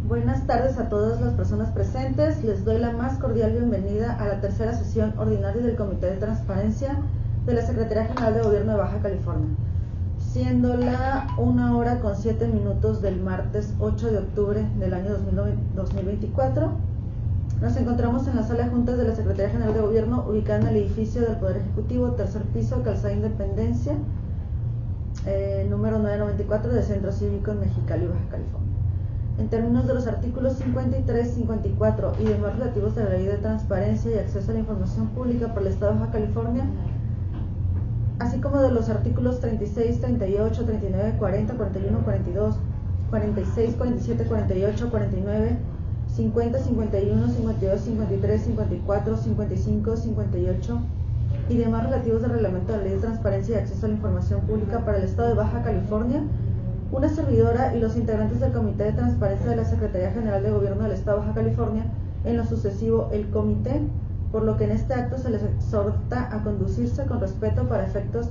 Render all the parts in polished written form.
Buenas tardes a todas las personas presentes. Les doy la más cordial bienvenida a la tercera sesión ordinaria del Comité de Transparencia de la Secretaría General de Gobierno de Baja California. Siendo la 1:07 del martes 8 de octubre del año 2024, nos encontramos en la sala de juntas de la Secretaría General de Gobierno, ubicada en el edificio del Poder Ejecutivo, tercer piso, Calzada Independencia, número 994 del Centro Cívico en Mexicali, Baja California. En términos de los artículos 53, 54 y demás relativos de la Ley de Transparencia y Acceso a la Información Pública para el Estado de Baja California, así como de los artículos 36, 38, 39, 40, 41, 42, 46, 47, 48, 49, 50, 51, 52, 53, 54, 55, 58 y demás relativos del reglamento de la Ley de Transparencia y Acceso a la Información Pública para el Estado de Baja California, una servidora y los integrantes del Comité de Transparencia de la Secretaría General de Gobierno del Estado de Baja California, en lo sucesivo el Comité, por lo que en este acto se les exhorta a conducirse con respeto para efectos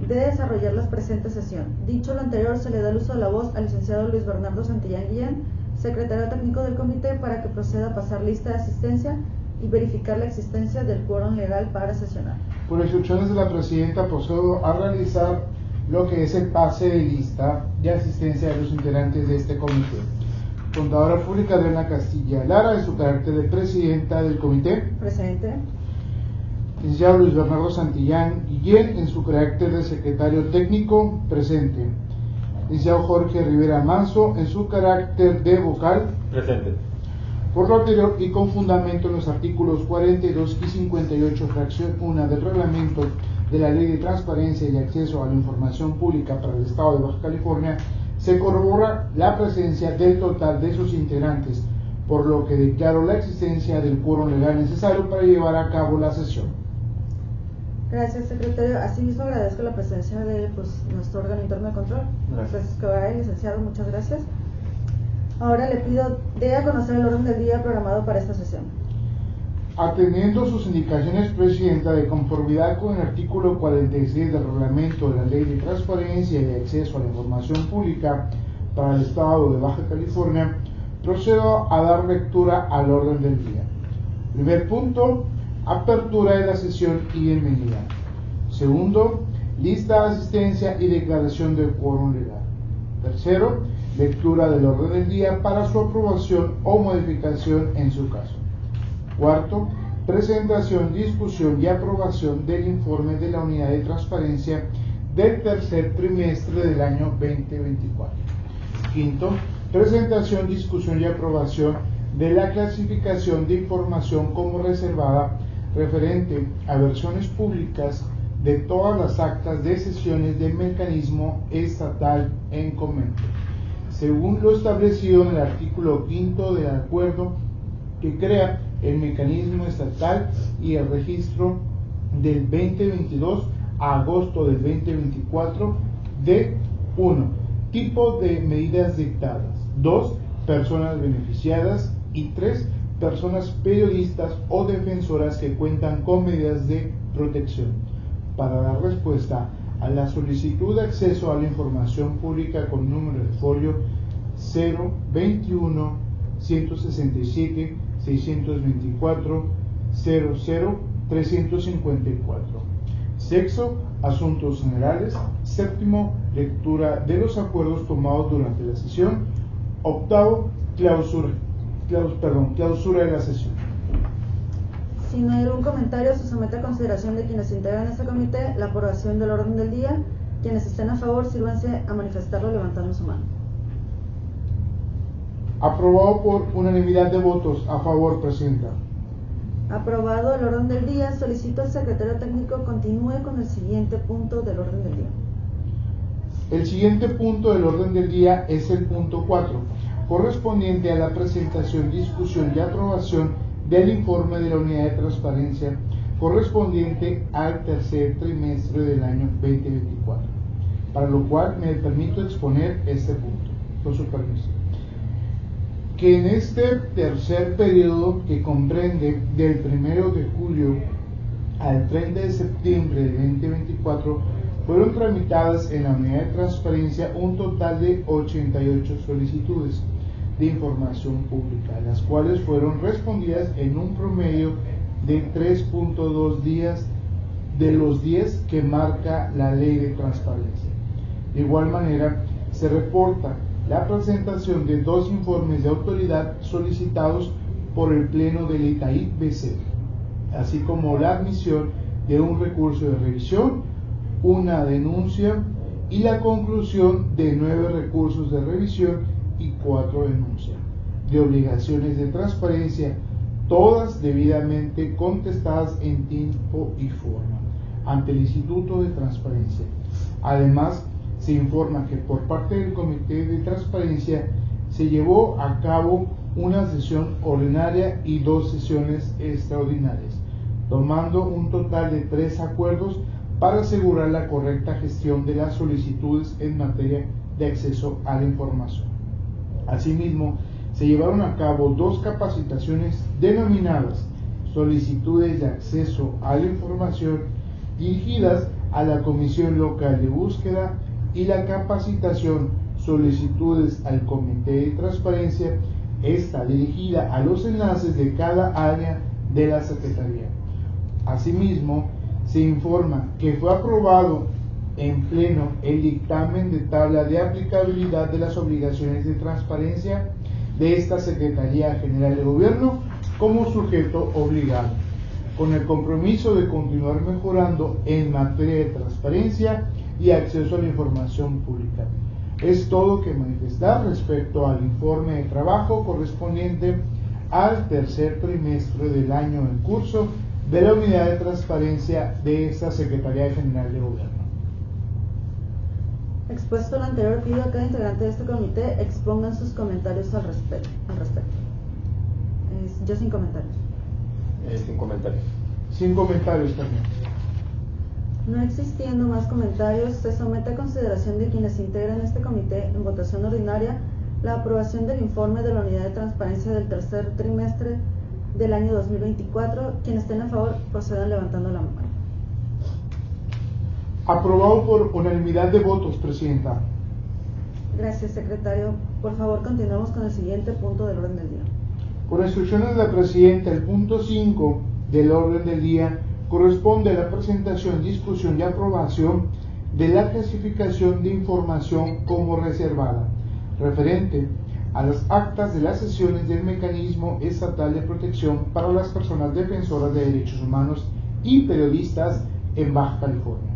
de desarrollar la presente sesión. Dicho lo anterior, se le da el uso de la voz al licenciado Luis Bernardo Santillán Guillén, secretario técnico del comité, para que proceda a pasar lista de asistencia y verificar la existencia del quórum legal para sesionar. Por instrucciones de la presidenta, procedo a realizar lo que es el pase de lista de asistencia de los integrantes de este comité. Contadora Pública Adriana Castilla Lara, en su carácter de presidenta del comité. Presente. Licenciado Luis Bernardo Santillán Guillén, en su carácter de secretario técnico. Presente. Licenciado Jorge Rivera Manso, en su carácter de vocal. Presente. Por lo anterior y con fundamento en los artículos 42 y 58, fracción 1 del reglamento de la Ley de Transparencia y Acceso a la Información Pública para el Estado de Baja California, se corrobora la presencia del total de sus integrantes, por lo que declaro la existencia del quórum legal necesario para llevar a cabo la sesión. Gracias, secretario. Asimismo, agradezco la presencia de nuestro órgano interno de control. Francisco Garay, licenciado, muchas gracias. Ahora le pido de a conocer el orden del día programado para esta sesión. Atendiendo sus indicaciones, presidenta, de conformidad con el artículo 46 del reglamento de la Ley de Transparencia y Acceso a la Información Pública para el Estado de Baja California, procedo a dar lectura al orden del día. Primer punto, apertura de la sesión y bienvenida. Segundo, lista de asistencia y declaración de quórum legal. Tercero, lectura del orden del día para su aprobación o modificación en su caso. Cuarto, presentación, discusión y aprobación del informe de la Unidad de Transparencia del tercer trimestre del año 2024. Quinto, presentación, discusión y aprobación de la clasificación de información como reservada referente a versiones públicas de todas las actas de sesiones del mecanismo estatal en comento, según lo establecido en el artículo 5 del acuerdo que crea el mecanismo estatal y el registro del 2022 a agosto del 2024 de 1. Tipo de medidas dictadas. 2. Personas beneficiadas. Y 3. Personas periodistas o defensoras que cuentan con medidas de protección. Para dar respuesta a la solicitud de acceso a la información pública con número de folio 021 167 624 00 354. Sexto, asuntos generales. Séptimo, lectura de los acuerdos tomados durante la sesión. Octavo, clausura de la sesión. Si no hay algún comentario, se somete a consideración de quienes integran este comité la aprobación del orden del día. Quienes estén a favor, sírvanse a manifestarlo levantando su mano. Aprobado por unanimidad de votos. A favor, presidenta. Aprobado el orden del día. Solicito al secretario técnico continúe con el siguiente punto del orden del día. El siguiente punto del orden del día es el punto 4, correspondiente a la presentación, discusión y aprobación del informe de la Unidad de Transparencia correspondiente al tercer trimestre del año 2024, para lo cual me permito exponer este punto, con su permiso. Que en este tercer periodo, que comprende del 1 de julio al 30 de septiembre de 2024, fueron tramitadas en la Unidad de Transparencia un total de 88 solicitudes, de información pública, las cuales fueron respondidas en un promedio de 3.2 días de los 10 que marca la Ley de Transparencia. De igual manera, se reporta la presentación de 2 informes de autoridad solicitados por el Pleno del ITAIP-BC, así como la admisión de un recurso de revisión, una denuncia y la conclusión de 9 recursos de revisión y 4 denuncias de obligaciones de transparencia, todas debidamente contestadas en tiempo y forma ante el Instituto de Transparencia. Además, se informa que por parte del Comité de Transparencia se llevó a cabo una sesión ordinaria y 2 sesiones extraordinarias, tomando un total de 3 acuerdos para asegurar la correcta gestión de las solicitudes en materia de acceso a la información. Asimismo, se llevaron a cabo 2 capacitaciones denominadas solicitudes de acceso a la información dirigidas a la Comisión Local de Búsqueda y la capacitación solicitudes al Comité de Transparencia, esta dirigida a los enlaces de cada área de la Secretaría. Asimismo, se informa que fue aprobado en pleno el dictamen de tabla de aplicabilidad de las obligaciones de transparencia de esta Secretaría General de Gobierno como sujeto obligado, con el compromiso de continuar mejorando en materia de transparencia y acceso a la información pública. Es todo que manifestar respecto al informe de trabajo correspondiente al tercer trimestre del año en curso de la Unidad de Transparencia de esta Secretaría General de Gobierno. Expuesto lo anterior, pido a cada integrante de este comité expongan sus comentarios al respecto. Yo sin comentarios. Sin comentarios. Sin comentarios también. No existiendo más comentarios, se somete a consideración de quienes integran este comité en votación ordinaria la aprobación del informe de la Unidad de Transparencia del tercer trimestre del año 2024. Quienes estén a favor procedan levantando la mano. Aprobado por unanimidad de votos, Presidenta. Gracias, secretario. Por favor, continuamos con el siguiente punto del orden del día. Por instrucciones de la Presidenta, el punto 5 del orden del día corresponde a la presentación, discusión y aprobación de la clasificación de información como reservada, referente a las actas de las sesiones del Mecanismo Estatal de Protección para las Personas Defensoras de Derechos Humanos y Periodistas en Baja California,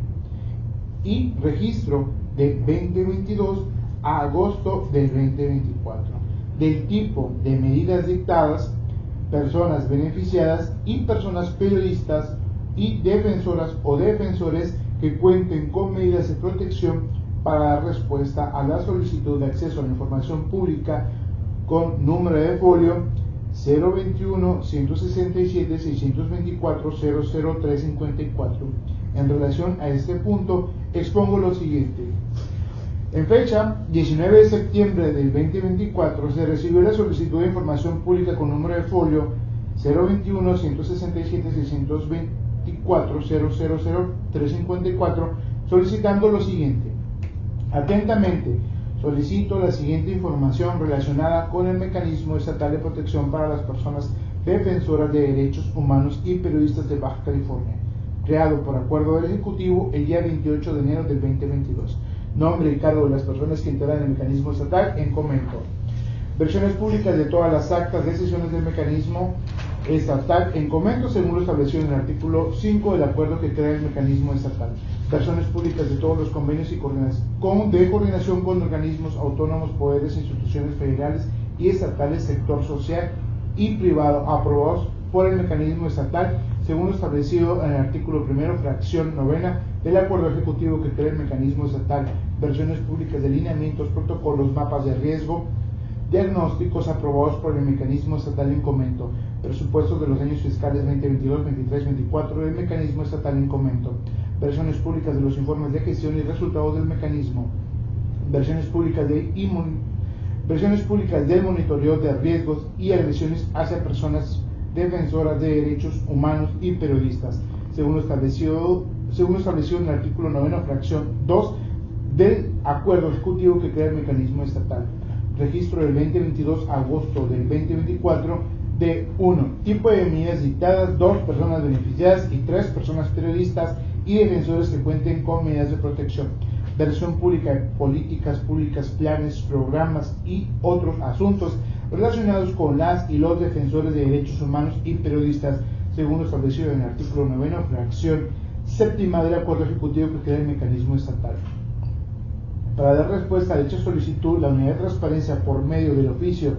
y registro de 2022 a agosto del 2024, del tipo de medidas dictadas, personas beneficiadas y personas periodistas y defensoras o defensores que cuenten con medidas de protección para dar respuesta a la solicitud de acceso a la información pública con número de folio 021-167-624-00354. En relación a este punto, expongo lo siguiente. En fecha 19 de septiembre del 2024 se recibió la solicitud de información pública con número de folio 021-167-624-00354 solicitando lo siguiente. Atentamente, solicito la siguiente información relacionada con el Mecanismo Estatal de Protección para las Personas Defensoras de Derechos Humanos y Periodistas de Baja California, creado por acuerdo del Ejecutivo el día 28 de enero del 2022. Nombre y cargo de las personas que integran el mecanismo estatal en comento. Versiones públicas de todas las actas de sesiones del mecanismo estatal en comento según lo establecido en el artículo 5 del acuerdo que crea el mecanismo estatal. Versiones públicas de todos los convenios y de coordinación con organismos autónomos, poderes e instituciones federales y estatales, sector social y privado, aprobados por el mecanismo estatal según lo establecido en el artículo 1, fracción 9 del acuerdo ejecutivo que crea el mecanismo estatal. Versiones públicas de lineamientos, protocolos, mapas de riesgo, diagnósticos aprobados por el mecanismo estatal en comento. Presupuestos de los años fiscales 2022, 23, 24 del mecanismo estatal en comento. Versiones públicas de los informes de gestión y resultados del mecanismo. Versiones públicas del monitoreo de riesgos y agresiones hacia personas defensoras de derechos humanos y periodistas, según lo establecido en el artículo 9, fracción 2 del acuerdo ejecutivo que crea el mecanismo estatal. registro del 2022 a agosto del 2024 de 1. Tipo de medidas dictadas, 2 personas beneficiadas y 3 personas periodistas y defensores que cuenten con medidas de protección. Versión pública de políticas públicas, planes, programas y otros asuntos relacionados con las y los defensores de derechos humanos y periodistas, según lo establecido en el artículo 9, fracción séptima del Acuerdo Ejecutivo que crea el mecanismo estatal. Para dar respuesta a dicha solicitud, la Unidad de Transparencia, por medio del oficio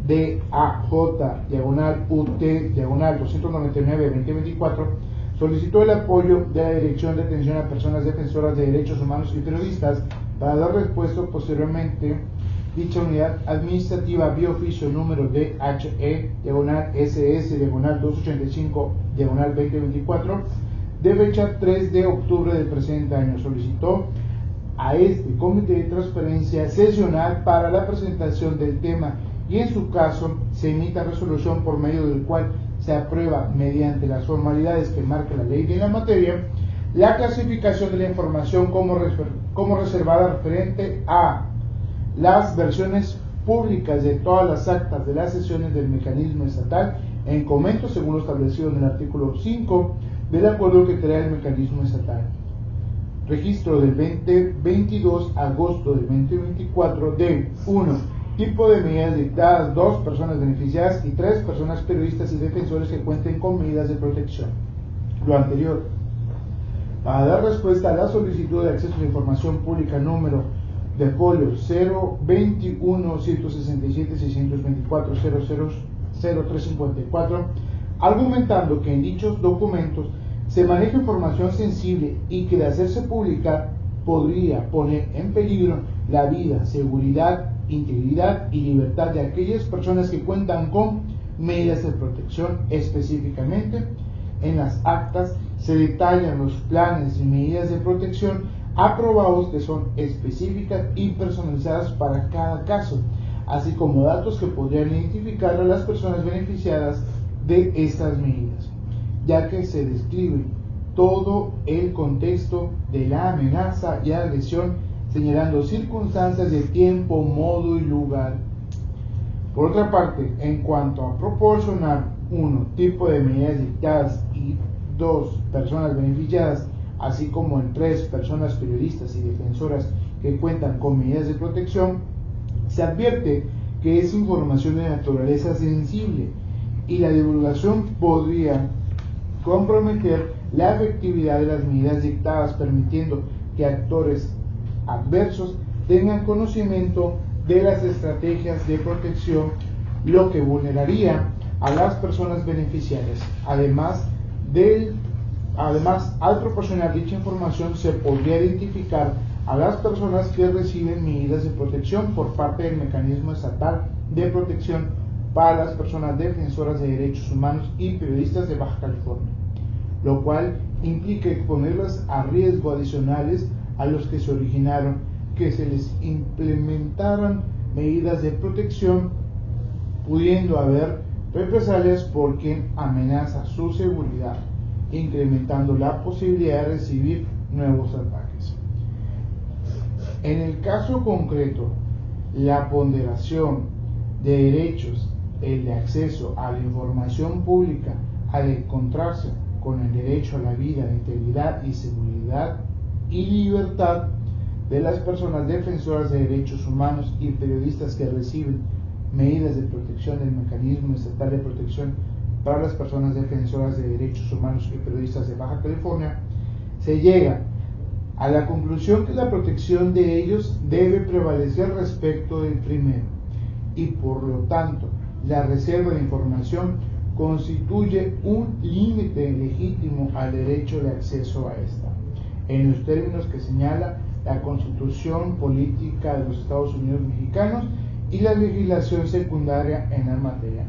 DAJ-UT-299-2024, solicitó el apoyo de la Dirección de Atención a Personas Defensoras de Derechos Humanos y Periodistas para dar respuesta posteriormente. Dicha unidad administrativa vía oficio número DHE-SS-285-2024 de fecha 3 de octubre del presente año solicitó a este Comité de Transparencia sesionar para la presentación del tema y en su caso se emita resolución por medio del cual se aprueba mediante las formalidades que marca la ley de la materia la clasificación de la información como reservada referente a las versiones públicas de todas las actas de las sesiones del mecanismo estatal en comento según lo establecido en el artículo 5 del acuerdo que crea el mecanismo estatal. Registro del 22 de agosto del 2024 de 1. Tipo de medidas dictadas, 2 personas beneficiadas y 3 personas periodistas y defensores que cuenten con medidas de protección. Lo anterior, para dar respuesta a la solicitud de acceso a la información pública número de folio 021-167-624-000354, argumentando que en dichos documentos se maneja información sensible y que de hacerse pública podría poner en peligro la vida, seguridad, integridad y libertad de aquellas personas que cuentan con medidas de protección. Específicamente, en las actas se detallan los planes y medidas de protección aprobados que son específicas y personalizadas para cada caso, así como datos que podrían identificar a las personas beneficiadas de estas medidas, ya que se describe todo el contexto de la amenaza y agresión, señalando circunstancias de tiempo, modo y lugar. Por otra parte, en cuanto a proporcionar 1. Tipo de medidas dictadas y 2. Personas beneficiadas, así como en 3 personas periodistas y defensoras que cuentan con medidas de protección, se advierte que es información de naturaleza sensible y la divulgación podría comprometer la efectividad de las medidas dictadas, permitiendo que actores adversos tengan conocimiento de las estrategias de protección, lo que vulneraría a las personas beneficiarias. Además, al proporcionar dicha información se podría identificar a las personas que reciben medidas de protección por parte del mecanismo estatal de protección para las personas defensoras de derechos humanos y periodistas de Baja California, lo cual implica exponerlas a riesgos adicionales a los que se originaron, que se les implementaran medidas de protección, pudiendo haber represalias por quien amenaza su seguridad, incrementando la posibilidad de recibir nuevos ataques. En el caso concreto, la ponderación de derechos, el de acceso a la información pública, al encontrarse con el derecho a la vida, la integridad y seguridad y libertad de las personas defensoras de derechos humanos y periodistas que reciben medidas de protección del mecanismo estatal de protección para las personas defensoras de derechos humanos y periodistas de Baja California, se llega a la conclusión que la protección de ellos debe prevalecer respecto del primero y por lo tanto la reserva de información constituye un límite legítimo al derecho de acceso a esta, en los términos que señala la Constitución Política de los Estados Unidos Mexicanos y la legislación secundaria en la materia,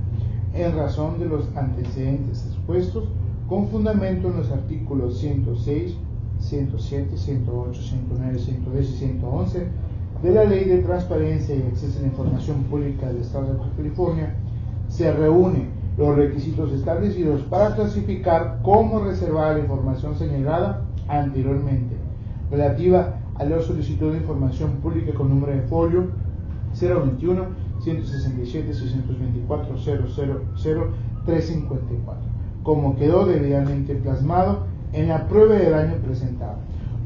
en razón de los antecedentes expuestos, con fundamento en los artículos 106, 107, 108, 109, 110 y 111 de la Ley de Transparencia y Acceso a la Información Pública del Estado de Baja California. Se reúnen los requisitos establecidos para clasificar como reservada la información señalada anteriormente, relativa a la solicitud de información pública con número de folio 021 167 624 354, como quedó debidamente plasmado en la prueba de daño presentada.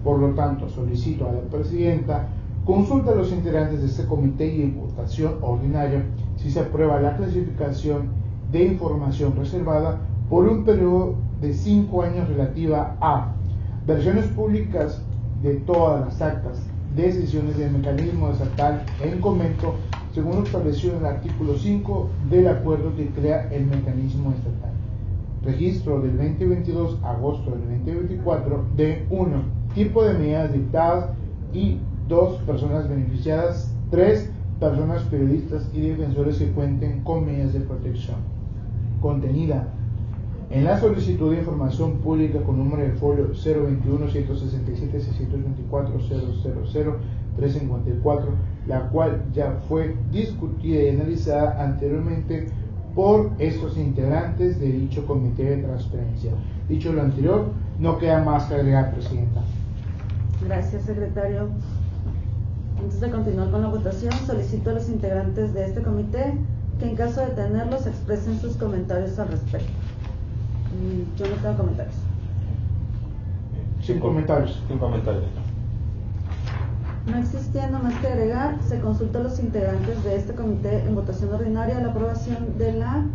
Por lo tanto, solicito a la Presidenta consulta a los integrantes de este comité y en votación ordinaria si se aprueba la clasificación de información reservada por un periodo de 5 años relativa a versiones públicas de todas las actas de sesiones del mecanismo estatal en comento, según lo establecido en el artículo 5 del acuerdo que crea el mecanismo estatal. Registro del 2022 a agosto del 2024 de 1. Tipo de medidas dictadas y 2. Personas beneficiadas. 3. Personas periodistas y defensores que cuenten con medidas de protección. Contenida en la solicitud de información pública con número de folio 021 167 624 354, la cual ya fue discutida y analizada anteriormente por estos integrantes de dicho comité de transparencia. Dicho lo anterior, no queda más que agregar, Presidenta. Gracias, secretario. Antes de continuar con la votación, solicito a los integrantes de este comité que en caso de tenerlos expresen sus comentarios al respecto. Yo no tengo comentarios. Sin comentarios. Sin comentarios. No existiendo más que agregar, se consulta a los integrantes de este comité en votación ordinaria la aprobación de la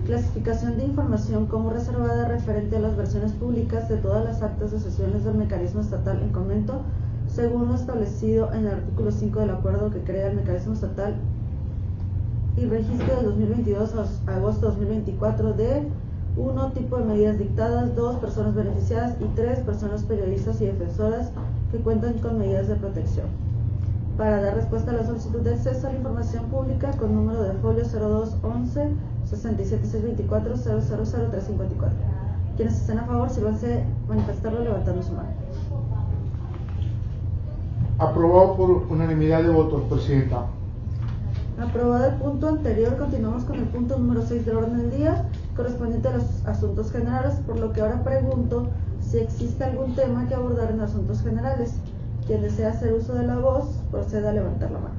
clasificación de información como reservada referente a las versiones públicas de todas las actas de sesiones del mecanismo estatal en comento, según lo establecido en el artículo 5 del acuerdo que crea el mecanismo estatal y registro de 2022 a agosto 2024 de 1. Tipo de medidas dictadas. 2. Personas beneficiadas. Y 3. Personas periodistas y defensoras que cuentan con medidas de protección. Para dar respuesta a la solicitud de acceso a la información pública con número de folio 0211 67624 000354. Quienes estén a favor, sírvanse manifestarlo levantando su mano. Aprobado por unanimidad de votos, Presidenta. Aprobado el punto anterior, continuamos con el punto número 6 del orden del día, correspondiente a los asuntos generales, por lo que ahora pregunto si existe algún tema que abordar en asuntos generales. Quien desea hacer uso de la voz, proceda a levantar la mano.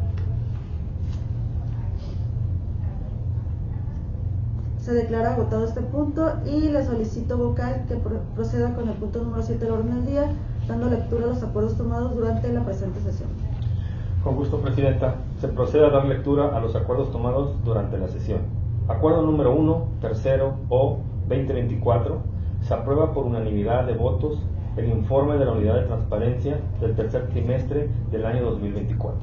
Se declara agotado este punto y le solicito vocal que proceda con el punto número 7 del orden del día, dando lectura a los acuerdos tomados durante la presente sesión. Con gusto, Presidenta. Se procede a dar lectura a los acuerdos tomados durante la sesión. Acuerdo número 1, tercero o 2024. Se aprueba por unanimidad de votos el informe de la Unidad de Transparencia del tercer trimestre del año 2024.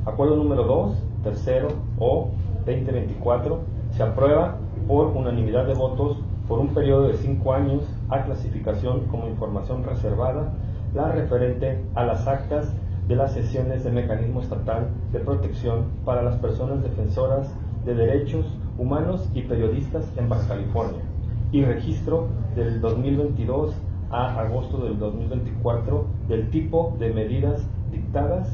Acuerdo número 2, tercero o 2024. Se aprueba por unanimidad de votos por un periodo de 5 años a clasificación como información reservada la referente a las actas de las sesiones del Mecanismo Estatal de Protección para las Personas Defensoras de Derechos Humanos y Periodistas en Baja California y registro del 2022 a agosto del 2024 del tipo de medidas dictadas,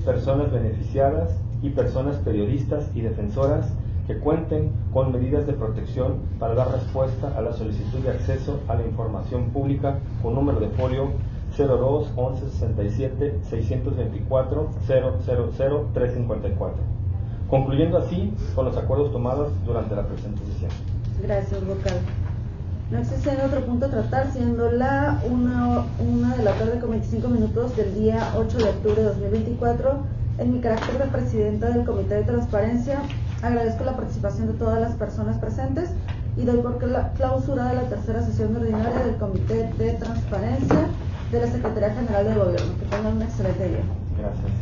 personas beneficiadas y personas periodistas y defensoras que cuenten con medidas de protección para dar respuesta a la solicitud de acceso a la información pública con número de folio 02 11 67 624 354, concluyendo así con los acuerdos tomados durante la presente sesión. Gracias, vocal. No existe otro punto a tratar, siendo la 1 de la tarde con 25 minutos del día 8 de octubre de 2024. En mi carácter de presidenta del Comité de Transparencia, agradezco la participación de todas las personas presentes y doy por clausurada la tercera sesión ordinaria del Comité de Transparencia de la Secretaría General del Gobierno. Que tengan un excelente día. Gracias.